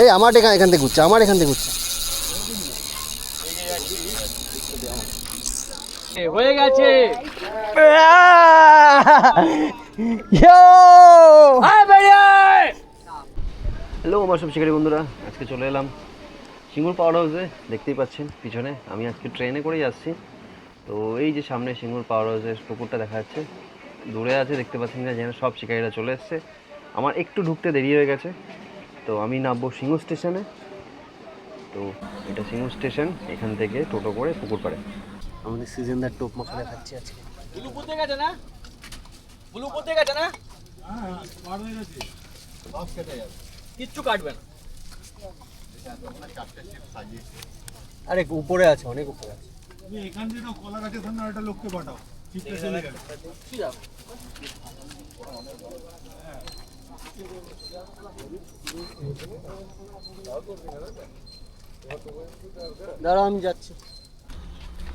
এই আমার এখান থেকে ঘুরছে, আমার এখান থেকে ঘুরছে। হয়ে গেছে। হ্যালো আমার সব শিকারী বন্ধুরা, আজকে চলে এলাম সিঙ্গুর পাওয়ার হাউসে। দেখতেই পাচ্ছেন পিছনে, আমি আজকে ট্রেনে করেই আসছি। তো এই যে সামনে সিঙ্গুর পাওয়ার হাউসের পুকুরটা দেখা যাচ্ছে, দূরে আছে দেখতে পাচ্ছেন না, যেন সব শিকারীরা চলে এসছে। আমার একটু ঢুকতে দেরি হয়ে গেছে, তো আমি নামবো সিঙ্গুর স্টেশনে। তো এটা সিঙ্গুর স্টেশন, এখান থেকে টোটো করে পুকুর পাড়ে। আমাদের সিজনদার টোপ মশলা খাচ্ছি আজকে। ব্লু করতে গেছে না, ব্লু করতে গেছে না, কিচ্ছু কাটবে না। আরে উপরে আছে, অনেক উপরে আছে। তুমি এখান থেকে কলা গাছের সামনে একটা লোককে পাঠাও, চিপটা চলে গেল। দাঁড়াও আমি যাচ্ছি।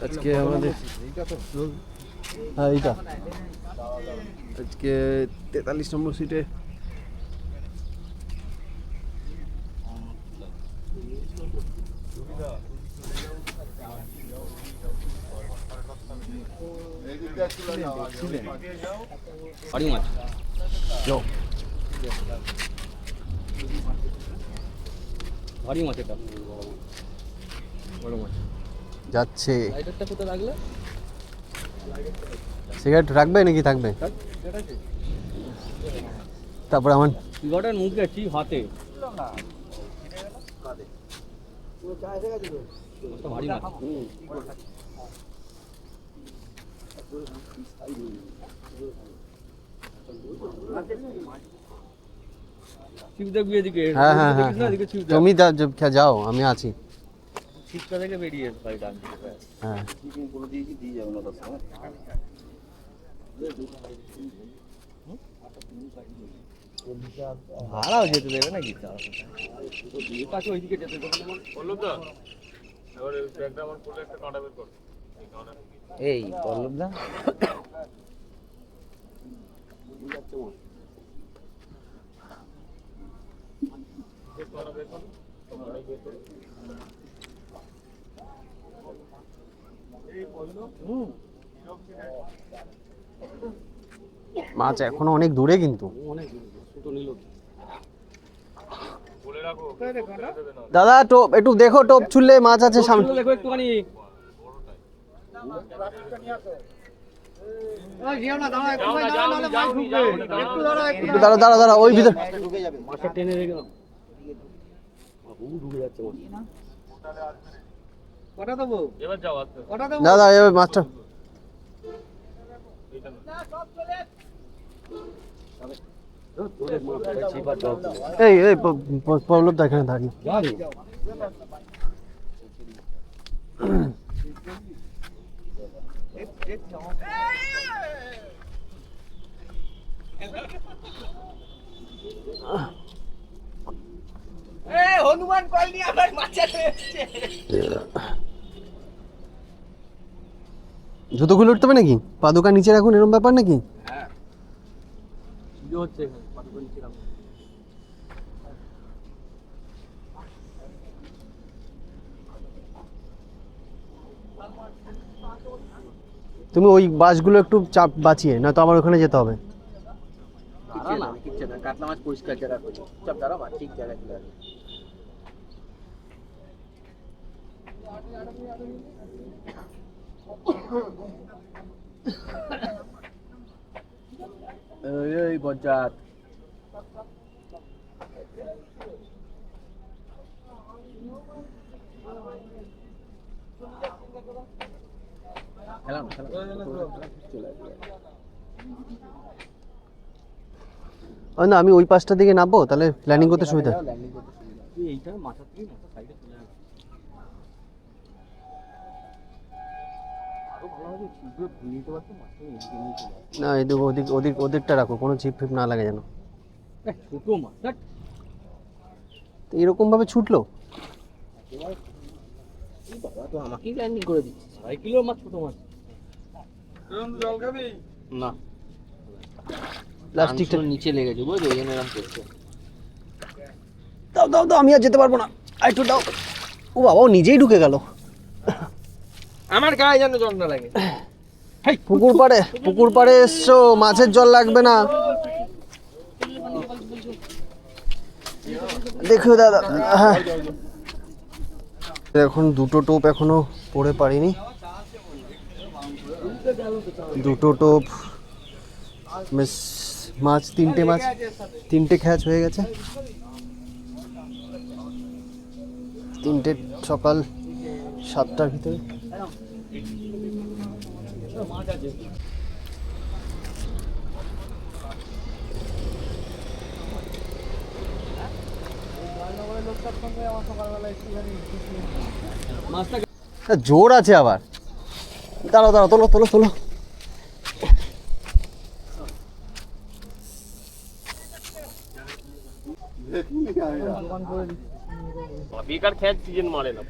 আজকে আমাদের হ্যাঁ এইটা আজকে 43 নম্বর সিটে বাড়ি মাছ ভারী মাছ, এটা বড় মাছ যাচ্ছে। লাইটারটা কোথায় রাখলে? সিগারেট রাখবে নাকি থাকবে? তারপর আমার সিগারেটের মুখে ঠিক হাতে ভারী মাছ। ছিপ দেখবি এদিকে, হ্যাঁ হ্যাঁ হ্যাঁ তুমি যাও, আমি আছি। ছিপটা থেকে বেরিয়ে বাড়িটা। হ্যাঁ ভাড়াও যেতে দেবে নাকি? পাশে ওইদিকে যেতে দেবে। এই পল্লব দা মাছ এখনো অনেক দূরে, কিন্তু দাদা টোপ একটু দেখো, টোপ ছুললে মাছ আছে সামনে। দেখো একটুখানি। একটু দাঁড়া দাঁড়া দাঁড়া, ওই ভিতর মাছটা টেনে রেখে দাও। ঢুকে যাচ্ছে মাছ। কটা দেবো? এবার যাও দাদা এবার মাছটা এই এই পল্লব দা এখানে থাকি। হনুমান কল নিয়ে আবার মাছ জুতো খুলে উঠতে হবে নাকি? পাদুকা নিচে রাখুন, এরকম ব্যাপার নাকি? হ্যাঁ হচ্ছে তুমি ওই বাসগুলো একটু চাপ বাঁচিয়ে, না তো আমার ওখানে যেতে হবে। কাতলা মাছ পরিষ্কার জায়গা করছি, চাপ দাঁড়া মাছ ঠিক জায়গায় চলে আসবে। এই বজ্জাত না আমি ওই পাশটা দিকে নামবো, তাহলে ল্যান্ডিং করতে সুবিধা। এইটা মাথা থেকে মাথা সাইডে চলে যাবে। আরো ভালোভাবে ছিপে ভুলে নিতে পারতো, মাছটা এদিকে নিয়ে চলে আসতো। না এদিক ওদিকটা রাখো, কোনো ছিপ ফিপ না লাগে যেন। ছোট মাছ এরকম ভাবে ছুটলো। বাবা তো আমাকেই ল্যান্ডিং করে দিচ্ছে। 6 কিলোর মাছ, ছোট মাছ। জল খাবি না, প্লাস্টিকটা নিচে লেগেছে বুঝলি, ওই জন্য এরকম করছে। দাও দাও দাও, আমি আর যেতে পারবো না, আর একটু দাও। ও বাবা, ও নিজেই ঢুকে গেল। আমার গায়ে যেন জল না লাগে। পুকুর পাড়ে এসছো, মাছের জল লাগবে না। দেখো দাদা, হ্যাঁ এখন দুটো টোপ এখনো পড়ে পারিনি, দুটো টোপ বেশ, মাছ তিনটে খ্যাচ হয়ে গেছে, তিনটে সকাল 7টার ভিতরে। জোর আছে আবার, দাঁড়াও দাঁড়াও, তোলো তোলো তোলো। বেকার খ্যাচ সিজন মারে না।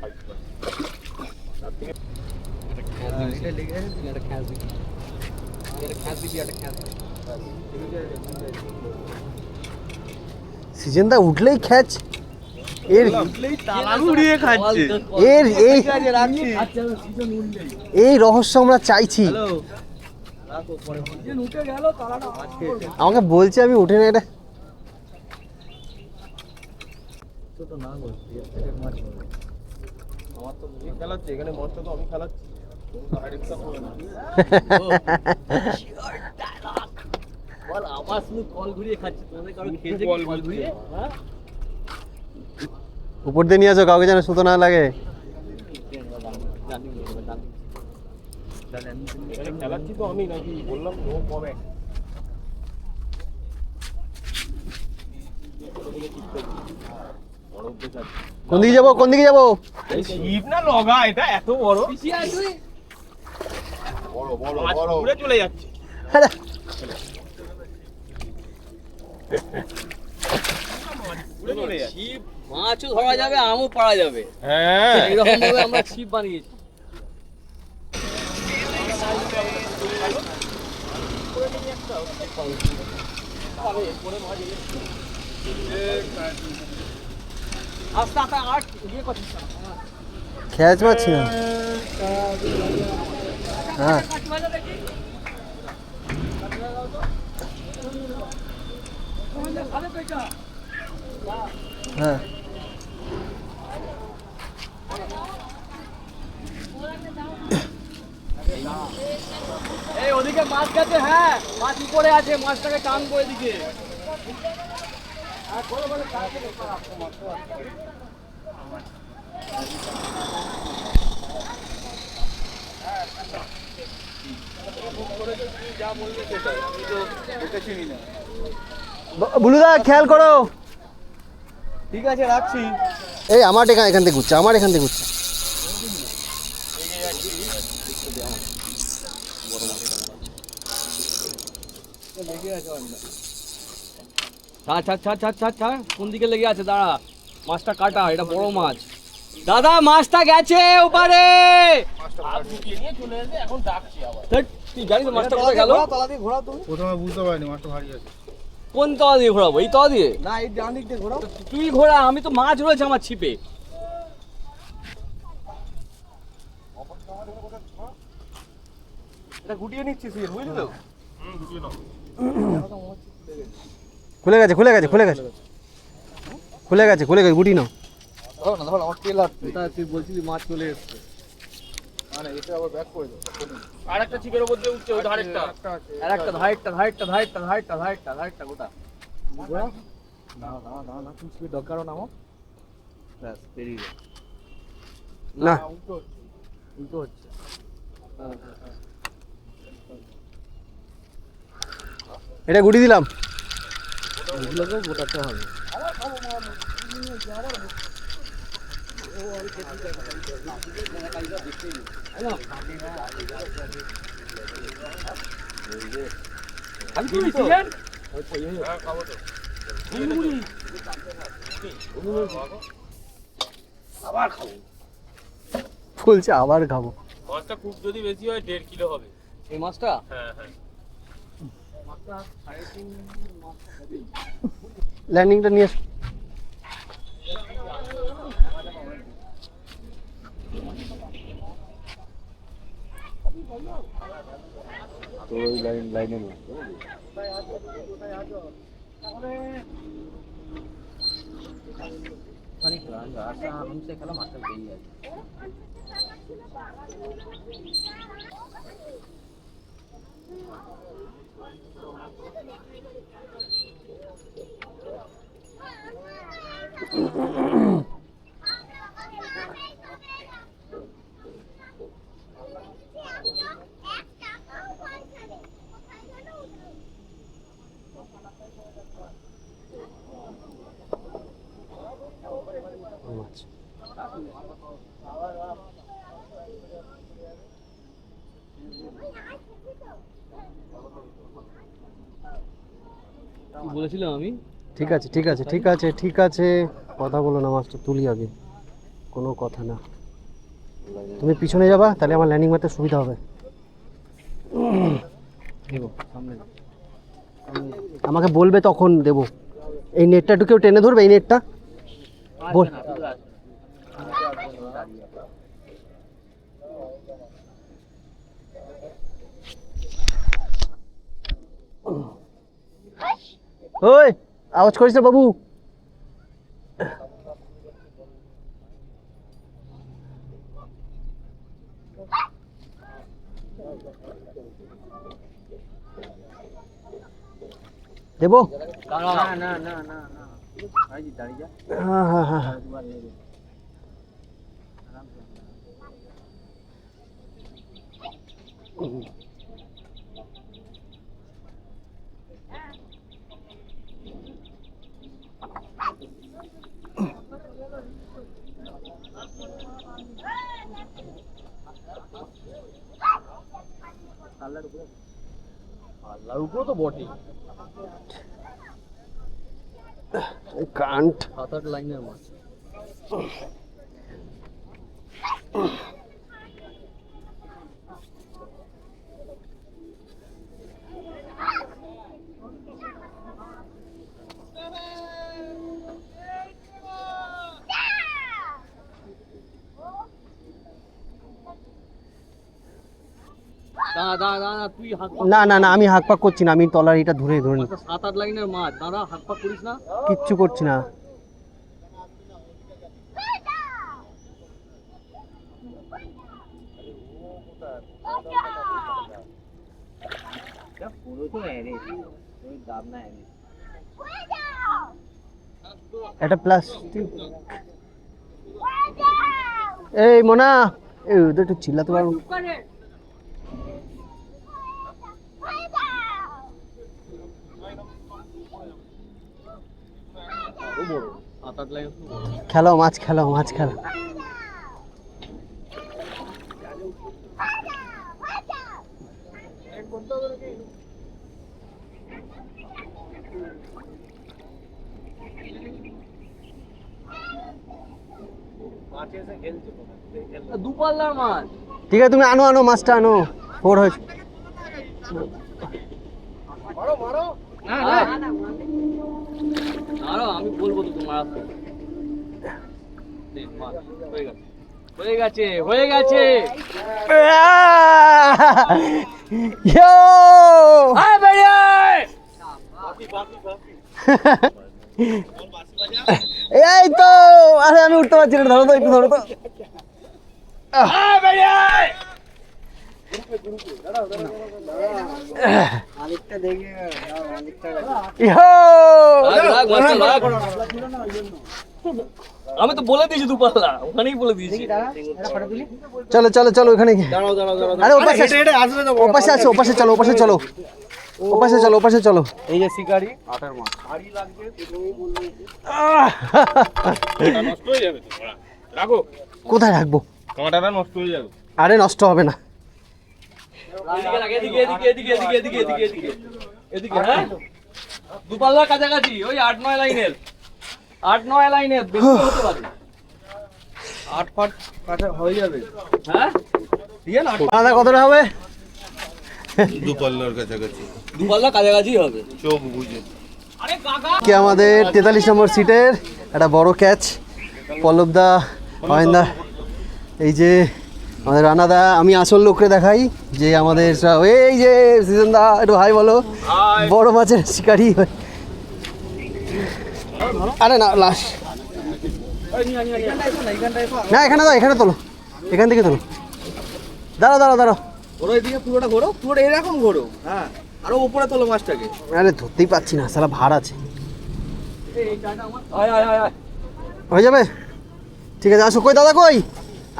সিজনটা উঠলেই খ্যাচ, এর এর এই রহস্য আমরা চাইছি। আমাকে বলছে আমি উঠে না, এটা এখানে মাছটা তো আমি খেলাচ্ছি। আমার শুধু কল ঘুরিয়ে খাচ্ছি, তোমাদের কারো খেয়েছে কল ঘুরিয়ে? উপর দিয়ে নিয়ে আসো, কাউকে যেন সুতো না লাগে। খেলাচ্ছি তো আমি, নাকি বললাম ও কমে। কোন দিকে যাবো, কোন দিকে যাবো? ছিপ না লগা, এটা এত বড় বড় ঘুরে চলে যাচ্ছে। ছিপ মাছও ধরা যাবে, আমও পাড়া যাবে। হ্যাঁ, এরকম ভাবে আমরা ছিপ বানিয়েছি। আস্তে আস্তে আর ইয়ে করছিস না। খ্যাচ মারছি না। হ্যাঁ হ্যাঁ, এই ওদিকে মাছ গেছে, হ্যাঁ মাছ উপরে আছে, মাছটাকে টান করে দিকে। বুলুদা খেয়াল করো। ঠিক আছে, রাখছি। এই আমার এখান থেকে ঘুরছে, আমার এখান থেকে ঘুরছে। ছাড় ছাড় ছাড় ছাড় ছাড় ছাড়, কোন দিকে লেগে আছে? দাঁড়া, মাছটা কাটা, এটা বড় মাছ। দাদা মাছটা গেছে ওপারে। ধ্যাৎ, তুই জানিস তো মাছটা কোথায় গেল? প্রথমে বুঝতে পারিনি মাছটা ভারী আছে। কোন তলা দিয়ে ঘোরাবো? এই তলা দিয়ে? না, এই ডান দিক দিয়ে ঘোরাও। তুই ঘোরা, আমি তো মাছ রয়েছে আমার ছিপে। এটা গুটিয়ে নিচ্ছিস, বুঝলি তো? খুলে গেছে খুলে গেছে খুলে গেছে খুলে গেছে খুলে গেছে, গুটি নাও। ধর না, ধর, আমার তেল আসছে। তুই বলছিলি মাছ চলে এসছে। মানে এসে আবার ব্যাক করে দাও। আরেকটা ছিপের উপর দিয়ে উঠছে, ওই ধারেরটা। আরেকটা ধারেরটা ধারেরটা ধারেরটা ধারেরটা ধারেরটা ধারেরটা গোটা। না, তুমি শুয়ে দরকারও নামো। ব্যাস বেরিয়ে গেল। না উল্টো হচ্ছে। এটা গুটি দিলাম। এগুলোকেও গোটাতে হবে। আমি কি চিকেন? হ্যাঁ, খাবো তো। আবার খাবো। বলছে আবার খাবো। মাছটা খুব যদি বেশি হয় 1.5 কিলো হবে। এই মাছটা? হ্যাঁ হ্যাঁ। ল্যান্ডিংটা নিয়ে এসো। তো ওই লাইনে মাছ हमसे खेला मास्टर गई है বলেছিলাম আমি ঠিক আছে ঠিক আছে ঠিক আছে ঠিক আছে, কথা বলো না, মাছটা তুলি আগে, কোনো কথা না। তুমি পিছনে যাবা, তাহলে আমার ল্যান্ডিং মারতে সুবিধা হবে। আমাকে বলবে তখন দেবো। এই নেটটা একটু কেউ টেনে ধরবে, এই নেটটা বল। ওই আওয়াজ করিস না বাবু। দেবো? না না না না না ভাই দাঁড়িয়ে যা। হ্যাঁ হ্যাঁ হ্যাঁ হ্যাঁ। আল্লাহর উপরে তো বটে কান্ট 7-8 লাইনের মাছ। দাঁড়া দাঁড়া দাঁড়া তুই হাত না না না, আমি হাঁক পাক করছি না, আমি তলার এটা ধরে ধরে নি। 7-8 লাইনের মাছ, দাঁড়া হাত পা করিস না। কিচ্ছু করছি না। এটা প্লাস্টিক। এই মোনা, এই ওদের একটু চিল্লাতে পারবো? বড় 7-8 লাইন। খেলো মাছ, খেলো মাছ, খেলো। দুপাল্লার মাছ। ঠিক আছে, তুমি আনো আনো মাছটা আনো। ফোর হয়েছে। আরো আমি বলবো তো তোমার হয়ে গেছে হয়ে গেছে। ইয়ো! আয় বেরিয়ে এই তো, আরে আমি উঠতে পারছি না, ধরো তো, একটু ধরো তো। আয় বেরিয়ে ইয়ো! আমি তো বলে দিয়েছি দুপাল্লা, ওখানেই বলে দিয়েছি। চলো চলো চলো, ওখানে গিয়ে। দাঁড়াও দাঁড়াও দাঁড়াও আরে ওপাশে ওপাশে আছে, ওপাশে চলো, ওপাশে চলো, ওপাশে চলো, ওপাশে চলো। এই যে শিকারি 8-এর মাছ ভারী লাগবে। নষ্ট হয়ে যাবে তো রাখো, কোথায় রাখবো? কাঁটাটা নষ্ট হয়ে যাবে। আরে নষ্ট হবে না। এদিকে এদিকে এদিকে এদিকে এদিকে এদিকে এদিকে এদিকে হ্যাঁ দুপাল্লা কাছাকাছি, ওই 8-9 লাইনের 8-9 লাইনের বেশি হতে পারে। 8 ফাট কাটা হয়ে যাবে হ্যাঁ। ঠিক আছে না, দাদা কতটা হবে? দুপাল্লার কাছাকাছি, দুপাল্লা কাছাকাছি হবে। চোখ বুঝে। আরে কাকা কি আমাদের 43 নম্বর সিটের একটা বড় ক্যাচ, পল্লবদা, অয়নদা, এই যে আমাদের রানাদা, আমি আসল লোকরে দেখাই যে আমাদের এই যে সিজন দা, একটু হাই বলো। বড় মাছের শিকারি। আরে না লাশ না, এখানে দাও, এখানে তোলো, এখান থেকে তোলো। দাঁড়াও দাঁড়াও দাঁড়াও, ঘোরো এদিকে, পুরোটা ঘোরো, পুরোটা এরকম ঘোরো। হ্যাঁ, আরো উপরে তোলো মাছটাকে। আরে ধরতেই পাচ্ছি না, সালা ভার আছে। আয় আয় আয় আয়। হয়ে যাবে, ঠিক আছে। আসো, কই দাদা কই?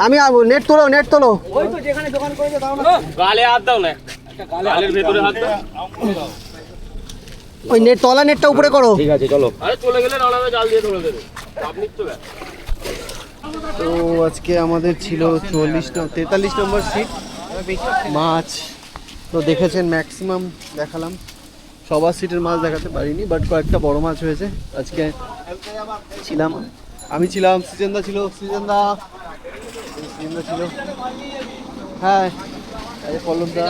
আমি নেট তোলো, নেট তোলো। ওই তো যেখানে দোকান করেছে দাও না। গালে হাত দাও না, গালের ভেতরে হাত দাও। ওই নেট তলা, নেটটা উপরে করো। ঠিক আছে চলো। আরে চলে গেলে নালাবে জাল দিয়ে ধরে দেবে। আপনি তো তো আজকে আমাদের ছিল 43 নম্বর সিট মাছ। তো দেখেছেন ম্যাক্সিমাম দেখালাম, সবার সিটের মাছ দেখাতে পারিনি, বাট কয়েকটা বড় মাছ হয়েছে। আজকে ছিলাম, আমি ছিলাম, সিজনদা ছিল, সিজনদা ছিল, হ্যাঁ, এই যে পল্লবদা,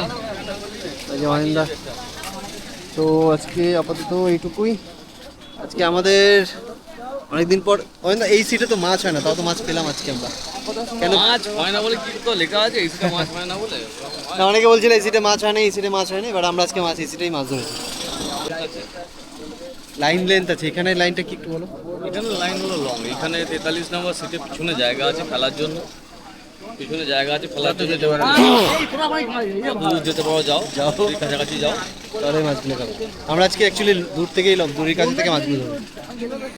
এই যে অনিন্দা। তো আজকে আপাতত এইটুকুই। আজকে আমাদের অনেকদিন পর অনিন্দা, এই সিটে তো মাছ হয় না, তাও তো মাছ পেলাম আজকে আমরা। কেন মাছ হয় না বলে কি তো লেখা আছে এই সিটে মাছ হয় না বলে? না, অনেকে বলছিল এই সিটে মাছ হয় না, এই সিটে মাছ হয় না, এবার আমরা আজকে মাছ এই সিটেই মাছ ধরেছি। লাইন লেন্থ আছে এখানে, লাইনটা কি একটু বলো? এখানে লাইন হলো লং। এখানে 43 নম্বর সিটে পিছনে জায়গা আছে ফেলার জন্য, পিছনে জায়গা আছে ফেলার জন্য। যেতে পারো, দূর যেতে পারো, যাও যাও, কাছাকাছি যাও, তাহলে মাছগুলো খাবো আমরা আজকে। অ্যাকচুয়ালি দূর থেকেই দূরের কাছে থেকে মাছগুলো ধরবো।